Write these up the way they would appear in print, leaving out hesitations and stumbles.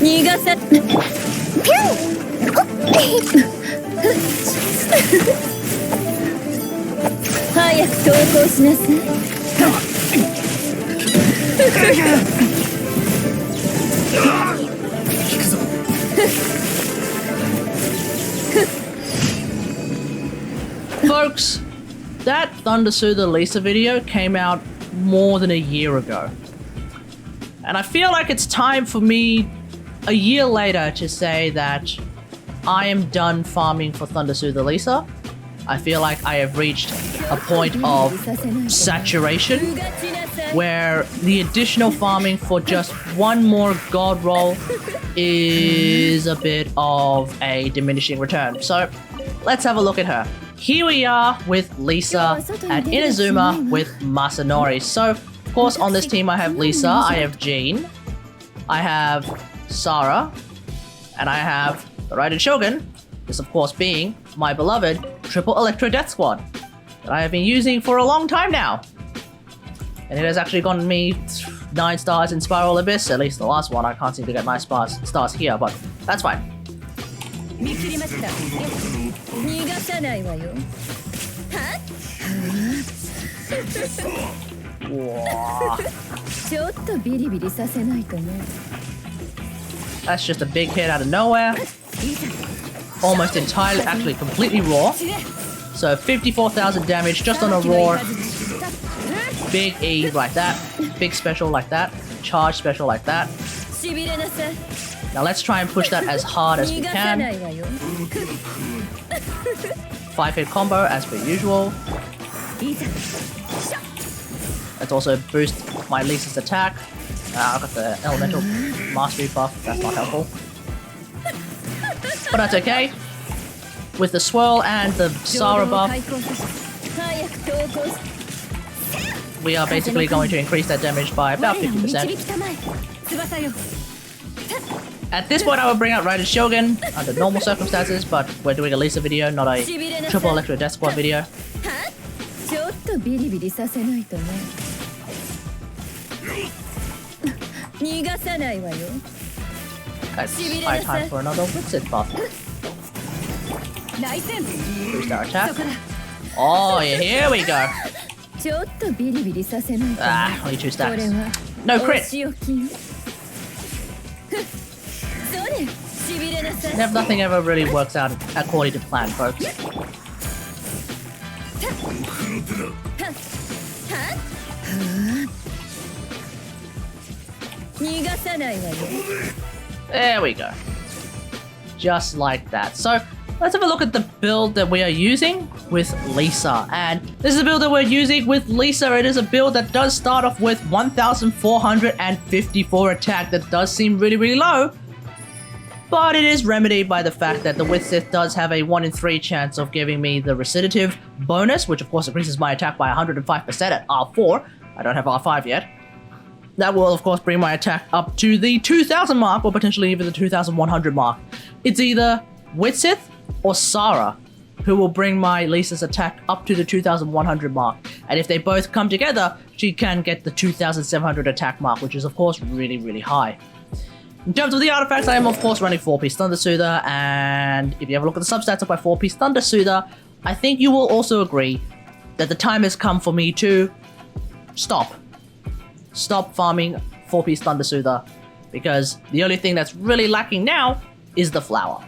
逃がさ早く投降しなさい。Folks, that Thundersoother Lisa video came out more than a year ago. And I feel like it's time for me, a year later, to say that I am done farming for Thundersoother Lisa. I feel like I have reached a point of saturation where the additional farming for just one more god roll is a bit of a diminishing return. So let's have a look at her. Here we are with Lisa and Inazuma with Masanori. So of course on this team I have Lisa, I have Jean, I have Sarah, and I have the Raiden Shogun. This of course being my beloved Triple Electro Death Squad that I have been using for a long time now. And it has actually gotten me 9 stars in Spiral Abyss, at least the last one. I can't seem to get 9 stars here, but that's fine. Whoa. That's just a big hit out of nowhere. Almost entirely, actually completely raw. So 54,000 damage just on a raw. Big E like that. Big special like that. Charge special like that. Now let's try and push that as hard as we can. 5-hit combo as per usual. Let's also boost my Lisa's attack. I've got the elemental mastery buff, that's not helpful. But that's okay. With the swirl and the Sarah buff, we are basically going to increase that damage by about 50%. At this point I will bring out Raiden Shogun under normal circumstances, but we're doing a Lisa video, not a Triple Electro Death Squad video. It's high time for another Wixit buff. Boost our attack. Oh yeah, here we go. Ah, only 2 stacks. No crit! Nothing ever really works out according to plan, folks. There we go. Just like that. So let's have a look at the build that we are using with Lisa. And this is a build that we're using with Lisa. It is a build that does start off with 1,454 attack. That does seem really, really low. But it is remedied by the fact that the Witsith does have a 1 in 3 chance of giving me the recitative bonus, which of course increases my attack by 105% at R4. I don't have R5 yet. That will, of course, bring my attack up to the 2,000 mark, or potentially even the 2,100 mark. It's either Witsith or Sarah who will bring my Lisa's attack up to the 2,100 mark. And if they both come together, she can get the 2,700 attack mark, which is, of course, really, really high. In terms of the artifacts, I am, of course, running 4-piece Thundersoother, and if you have a look at the substats of my 4-piece Thundersoother, I think you will also agree that the time has come for me to stop farming 4-piece Thundersoother, because the only thing that's really lacking now is the flower.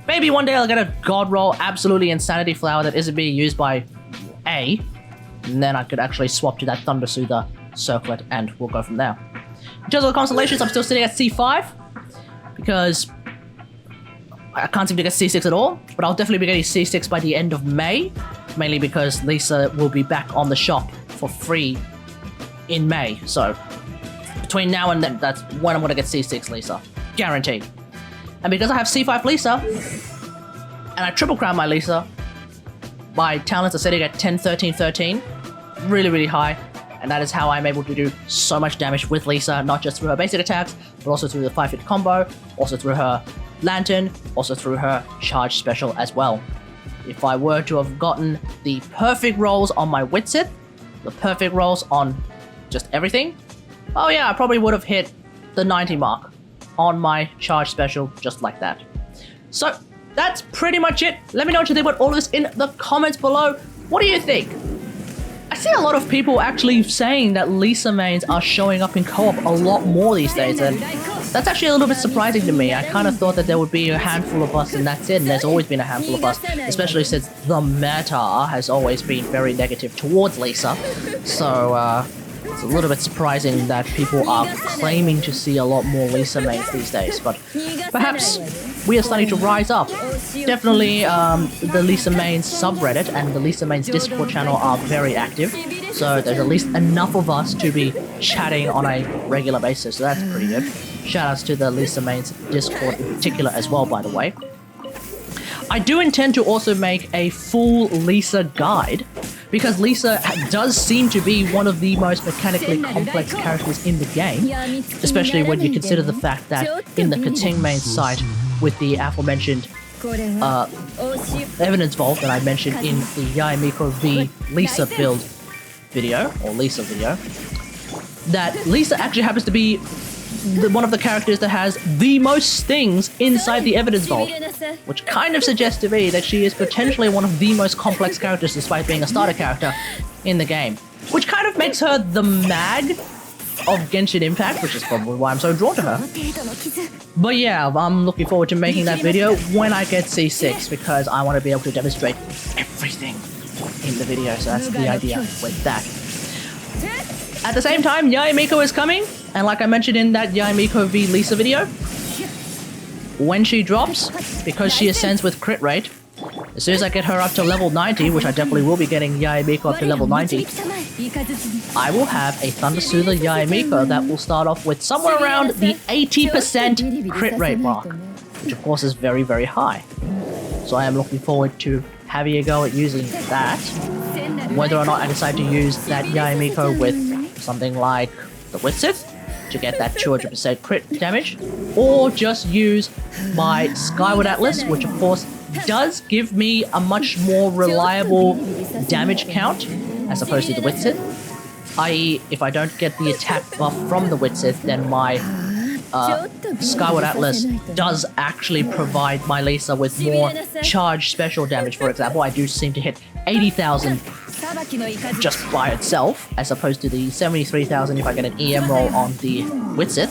Maybe one day I'll get a god roll absolutely insanity flower that isn't being used by A, and then I could actually swap to that Thundersoother circlet and we'll go from there. In terms of the constellations, I'm still sitting at C5 because I can't seem to get C6 at all, but I'll definitely be getting C6 by the end of May, mainly because Lisa will be back on the shop for free in May. So between now and then, that's when I'm going to get C6 Lisa. Guaranteed. And because I have C5 Lisa, and I triple crown my Lisa, my talents are sitting at 10, 13, 13. Really, really high. And that is how I'm able to do so much damage with Lisa, not just through her basic attacks, but also through the 5-hit combo, also through her lantern, also through her charge special as well. If I were to have gotten the perfect rolls on my Witsith, the perfect rolls on just everything, oh yeah, I probably would have hit the 90 mark. on my charge special just like that. So that's pretty much it. Let me know what you think about all of this in the comments below. What do you think? I see a lot of people actually saying that Lisa mains are showing up in co-op a lot more these days, and that's actually a little bit surprising to me. I kind of thought that there would be a handful of us and that's it, and there's always been a handful of us, especially since the meta has always been very negative towards Lisa. So it's a little bit surprising that people are claiming to see a lot more Lisa mains these days, but perhaps we are starting to rise up. Definitely the Lisa mains subreddit and the Lisa mains Discord channel are very active, so there's at least enough of us to be chatting on a regular basis, so that's pretty good. Shoutouts to the Lisa mains Discord in particular as well, by the way. I do intend to also make a full Lisa guide, because Lisa does seem to be one of the most mechanically complex characters in the game, especially when you consider the fact that in the Kating main site with the aforementioned evidence vault that I mentioned in the Yaemiko v Lisa build video, or Lisa video, that Lisa actually happens to be one of the characters that has the most things inside the evidence vault, which kind of suggests to me that she is potentially one of the most complex characters despite being a starter character in the game, which kind of makes her the mag of Genshin Impact, which is probably why I'm so drawn to her. But yeah, I'm looking forward to making that video when I get C6, because I want to be able to demonstrate everything in the video, so that's the idea with that. At the same time, Yaemiko is coming, and like I mentioned in that Yaemiko v Lisa video, when she drops, because she ascends with crit rate, as soon as I get her up to level 90, which I definitely will be getting Yaemiko up to level 90, I will have a Thundersoother Yaemiko that will start off with somewhere around the 80% crit rate mark, which of course is very, very high. So I am looking forward to having a go at using that. Whether or not I decide to use that Yaemiko with something like the Witsith to get that 200% crit damage, or just use my Skyward Atlas, which of course does give me a much more reliable damage count as opposed to the Witsith, i.e. if I don't get the attack buff from the Witsith, then my Skyward Atlas does actually provide my Lisa with more charge special damage. For example, I do seem to hit 80,000 just by itself, as opposed to the 73,000 if I get an EM roll on the Witsith.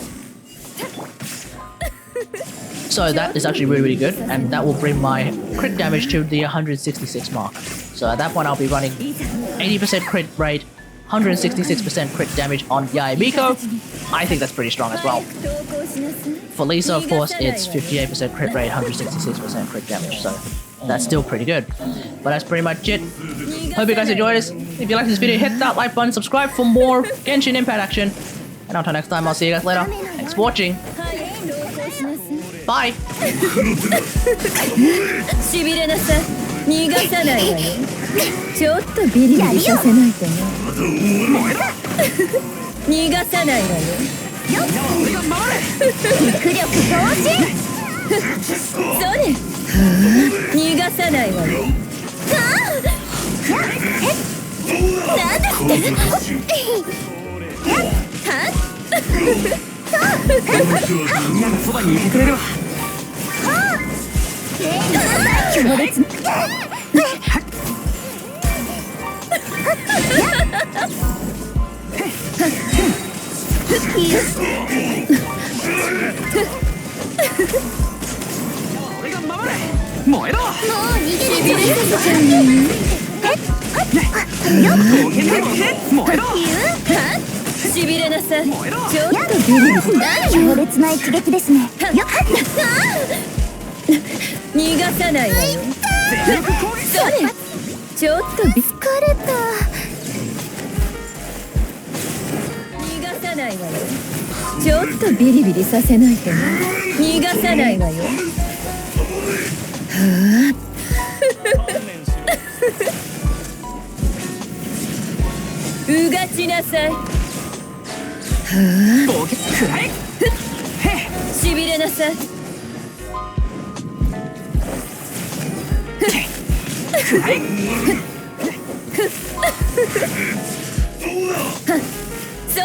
So that is actually really, really good, and that will bring my crit damage to the 166 mark. So at that point I'll be running 80% crit rate, 166% crit damage on Yaemiko. I think that's pretty strong as well. For Lisa, of course, it's 58% crit rate, 166% crit damage, so that's still pretty good. But that's pretty much it. Hope you guys enjoyed this. If you like this video, hit that like button, subscribe for more Genshin Impact action. And until next time, I'll see you guys later. Thanks for watching. Bye! しびれなさ逃がさないわよちょっとビリビリさせないとね逃がさないわよ肉力増進それ逃がさないわよなんだってそばにいてくれるわ強烈俺が守れ燃えろもう逃げるしびれさせちゃうの燃えろしびれなさちょっとビリビリ強烈な一撃ですねよっ逃がさないわよそれちょっと疲れた逃がさないわよちょっとビリビリさせないとね逃がさないわようがちなさいしびれなさいそれ